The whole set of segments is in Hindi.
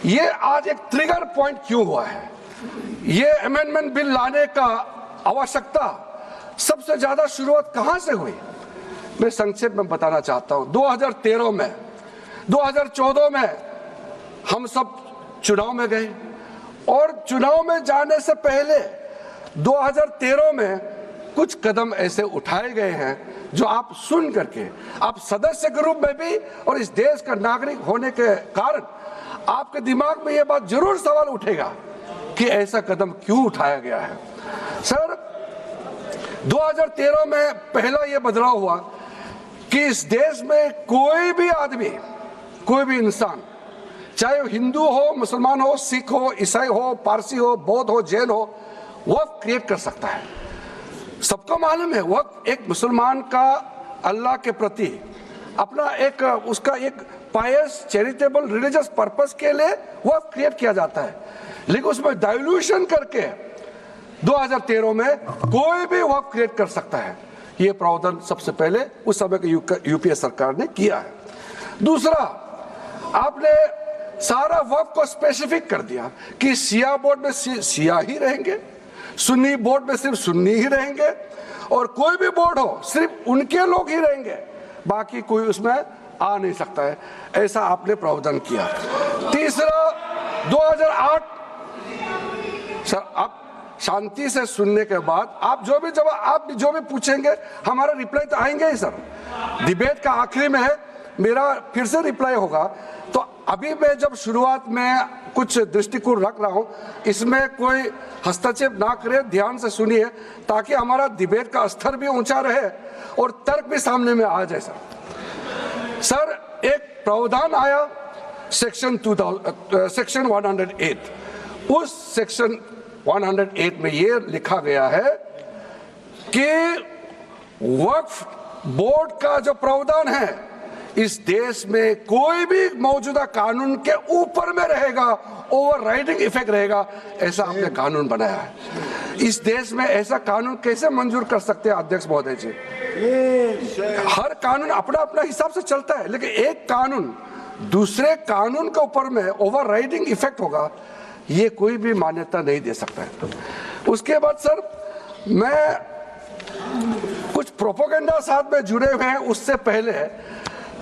ये आज एक ट्रिगर पॉइंट क्यों हुआ है? ये अमेंडमेंट बिल लाने का आवश्यकता सबसे ज्यादा शुरुआत कहां से हुई? मैं संक्षेप में बताना चाहता हूं। 2013 में, 2014 में हम सब चुनाव में गए और चुनाव में जाने से पहले 2013 में कुछ कदम ऐसे उठाए गए हैं जो आप सुन करके, आप सदस्य के रूप में भी और इस देश का नागरिक होने के कारण आपके दिमाग में यह बात जरूर सवाल उठेगा कि ऐसा कदम क्यों उठाया गया है। सर, 2013 में पहला यह बदलाव हुआ कि इस देश में कोई भी आदमी, कोई भी इंसान, चाहे वो हिंदू हो, मुसलमान हो, सिख हो, ईसाई हो, पारसी हो, बौद्ध हो, जैन हो, वक्फ क्रिएट कर सकता है। सबको मालूम है वक्फ एक मुसलमान का अल्लाह के प्रति अपना एक उसका एक पायस चैरिटेबल रिलीजियस पर्पस के लिए वक्फ क्रिएट किया जाता है, लेकिन उसमें डाइल्यूशन करके 2013 में कोई भी वक्फ क्रिएट कर सकता है। ये प्रावधान सबसे पहले उस समय की यूपीए सरकार ने किया है। दूसरा, आपने सारा वक्फ को स्पेसिफिक कर दिया कि शिया बोर्ड में शिया ही रहेंगे, सुन्नी बोर्ड में सिर्फ सुन्नी ही रहेंगे और कोई भी बोर्ड हो सिर्फ उनके लोग ही रहेंगे, बाकी कोई उसमें आ नहीं सकता है। ऐसा आपने प्रावधान किया। तीसरा, 2008, सर आप शांति से सुनने के बाद आप जो भी पूछेंगे हमारा रिप्लाई तो आएंगे ही सर। डिबेट का आखिरी में है, मेरा फिर से रिप्लाई होगा। तो अभी मैं जब शुरुआत में कुछ दृष्टिकोण रख रहा हूं, इसमें कोई हस्तक्षेप ना करे, ध्यान से सुनिए ताकि हमारा डिबेट का स्तर भी ऊंचा रहे और तर्क भी सामने में आ जाए। सर, एक प्रावधान आया सेक्शन 108। उस सेक्शन 108 में ये लिखा गया है कि वक्फ बोर्ड का जो प्रावधान है इस देश में कोई भी मौजूदा कानून के ऊपर में रहेगा, ओवरराइडिंग इफेक्ट रहेगा। ऐसा आपने कानून बनाया है। इस देश में ऐसा कानून कैसे मंजूर कर सकते हैं अध्यक्ष महोदय जी? हर कानून अपना अपना हिसाब से चलता है, लेकिन एक कानून दूसरे कानून के ऊपर में ओवरराइडिंग इफेक्ट होगा, ये कोई भी मान्यता नहीं दे सकता है। उसके बाद सर, मैं कुछ प्रोपेगेंडा साथ में जुड़े हुए हैं। उससे पहले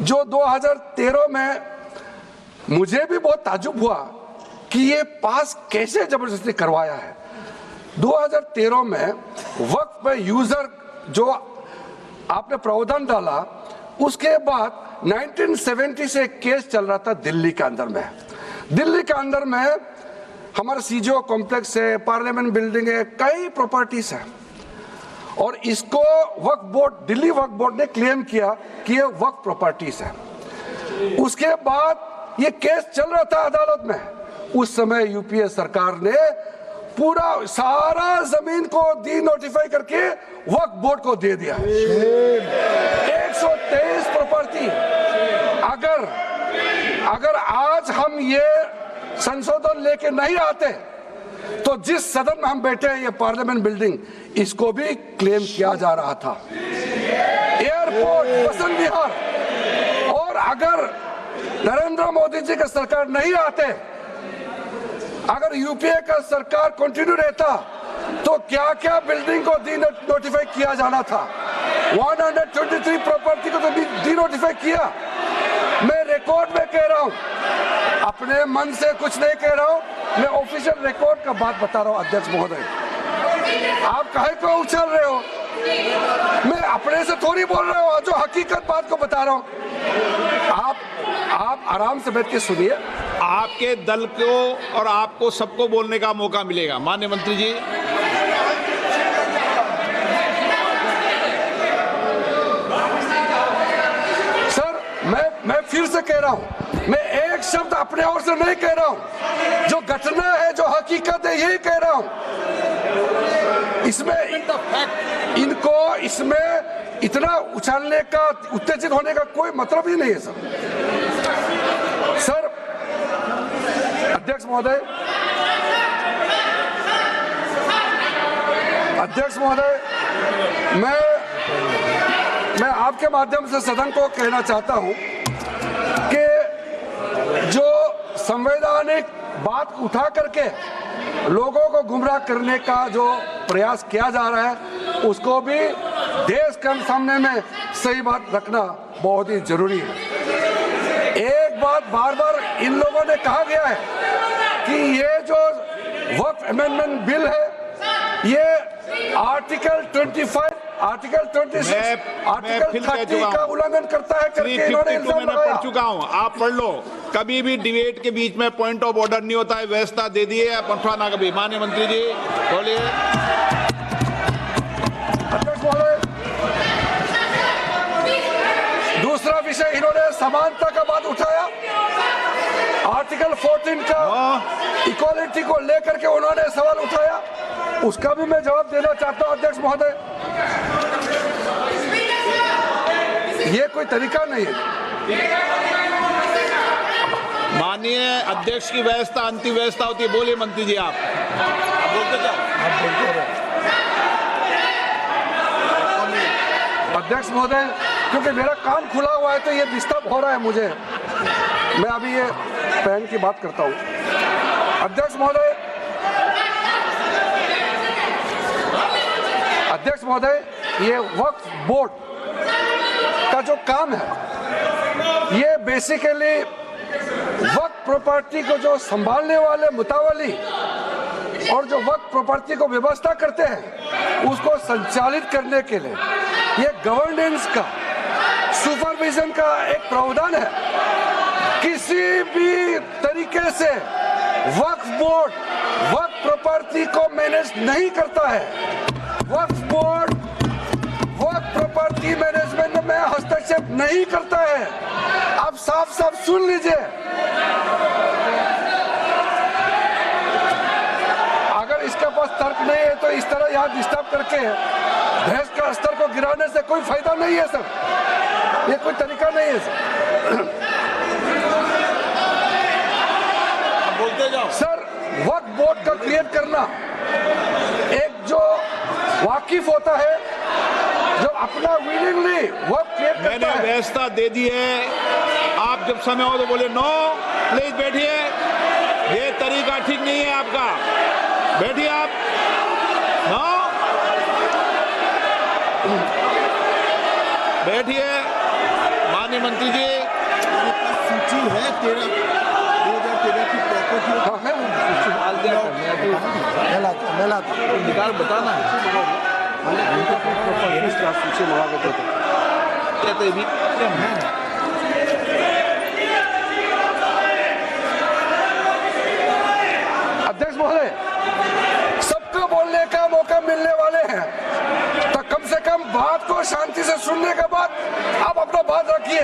जो 2013 में मुझे भी बहुत ताज्जुब हुआ कि ये पास कैसे जबरदस्ती करवाया है। 2013 में वक्फ में यूजर जो आपने प्रावधान डाला, उसके बाद 1970 से एक केस चल रहा था दिल्ली के अंदर में। दिल्ली के अंदर में हमारा सीजीओ कॉम्प्लेक्स है, पार्लियामेंट बिल्डिंग है, कई प्रॉपर्टीज है और इसको वक्फ बोर्ड, दिल्ली वक्फ बोर्ड ने क्लेम किया कि ये वक्फ प्रॉपर्टीज है। उसके बाद ये केस चल रहा था अदालत में। उस समय यूपीए सरकार ने पूरा सारा जमीन को डी नोटिफाई करके वक्फ बोर्ड को दे दिया। 123 प्रॉपर्टी। अगर आज हम ये संशोधन लेके नहीं आते तो जिस सदन में हम बैठे हैं, ये पार्लियामेंट बिल्डिंग, इसको भी क्लेम किया जा रहा था। एयरपोर्ट, बसंत विहार। और अगर नरेंद्र मोदी जी का सरकार नहीं आते, अगर यूपीए का सरकार कंटिन्यू रहता, तो क्या क्या बिल्डिंग को डी नोटिफाई किया जाना था। 123 प्रॉपर्टी को तो डी नोटिफाई किया। मैं रिकॉर्ड में कह रहा हूं, अपने मन से कुछ नहीं कह रहा हूं, मैं ऑफिशियल रिकॉर्ड का बात बता रहा हूं। अध्यक्ष महोदय, आप काहे को उछल रहे हो? मैं अपने से थोड़ी बोल रहा हूं, जो हकीकत बात को बता रहा हूं। आप आराम से बैठ के सुनिए। आपके दल को और आपको सबको बोलने का मौका मिलेगा। माननीय मंत्री जी, सर, मैं फिर से कह रहा हूं, मैं एक शब्द अपने ओर से नहीं कह रहा हूं, जो घटना है, जो हकीकत है, यही कह रहा हूं। इनको इसमें इतना उछालने का, उत्तेजित होने का कोई मतलब ही नहीं है सर। अध्यक्ष महोदय, मैं आपके माध्यम से सदन को कहना चाहता हूं कि जो संवैधानिक बात उठा करके लोगों को गुमराह करने का जो प्रयास किया जा रहा है उसको भी देश के सामने में सही बात रखना बहुत ही जरूरी है। एक बात बार बार इन लोगों ने कहा गया है कि ये जो वक्फ अमेंडमेंट बिल है ये आर्टिकल 25, आर्टिकल 26, आर्टिकल 30 का उल्लंघन करता है करके इन्होंने इल्जाम मैंने लगाया। पढ़ चुका हूं, आप पढ़ लो। कभी भी डिबेट के बीच में पॉइंट ऑफ ऑर्डर नहीं होता है, व्यवस्था दे दी है पठवाना कभी। माननीय मंत्री जी बोलिए। अध्यक्ष महोदय, दूसरा विषय इन्होंने समानता का बात उठाया, आर्टिकल 14 का इक्वालिटी को लेकर के उन्होंने सवाल उठाया, उसका भी मैं जवाब देना चाहता हूं अध्यक्ष महोदय। ये कोई तरीका नहीं है। माननीय अध्यक्ष की व्यवस्था अंतिम व्यवस्था होती है। बोलिए मंत्री जी आप बोलते जाओ। अध्यक्ष महोदय, क्योंकि मेरा कान खुला हुआ है तो ये डिस्टर्ब हो रहा है मुझे, मैं अभी ये पेन की बात करता हूँ। अध्यक्ष महोदय, अध्यक्ष महोदय, ये वक्फ बोर्ड का जो काम है ये बेसिकली वक्फ प्रॉपर्टी को जो संभालने वाले मुतावली और जो वक्फ प्रॉपर्टी को व्यवस्था करते हैं उसको संचालित करने के लिए ये गवर्नेंस का, सुपरविजन का एक प्रावधान है। किसी भी तरीके से वक्फ बोर्ड वक्फ प्रॉपर्टी को मैनेज नहीं करता है। वक्फ बोर्ड वक्फ प्रॉपर्टी मैनेजमेंट में हस्तक्षेप नहीं करता है। आप साफ साफ सुन लीजिए, अगर इसके पास तर्क नहीं है तो इस तरह यहाँ डिस्टर्ब करके बहस का स्तर को गिराने से कोई फायदा नहीं है सर, ये कोई तरीका नहीं है सर। बोलते जाओ सर, वक्फ बोर्ड का क्रिएट करना एक जो वाकिफ होता है, जो अपना विलिंगली वक्फ क्रिएट करता मैंने है। व्यवस्था दे दी है, आप जब समय हो तो बोले नो, प्लीज बैठिए। ये तरीका ठीक नहीं है आपका, बैठिए आप। नो, बैठिए। माननीय मंत्री जी सूची है 2013 की प्रॉपर्टी निकाल बताना सूची मंगा के कहते भी अध्यक्ष महोदय, सबको बोलने का मौका मिलने वाले हैं तो कम से कम बात को शांति से सुनने के बाद आप अपना बात रखिए।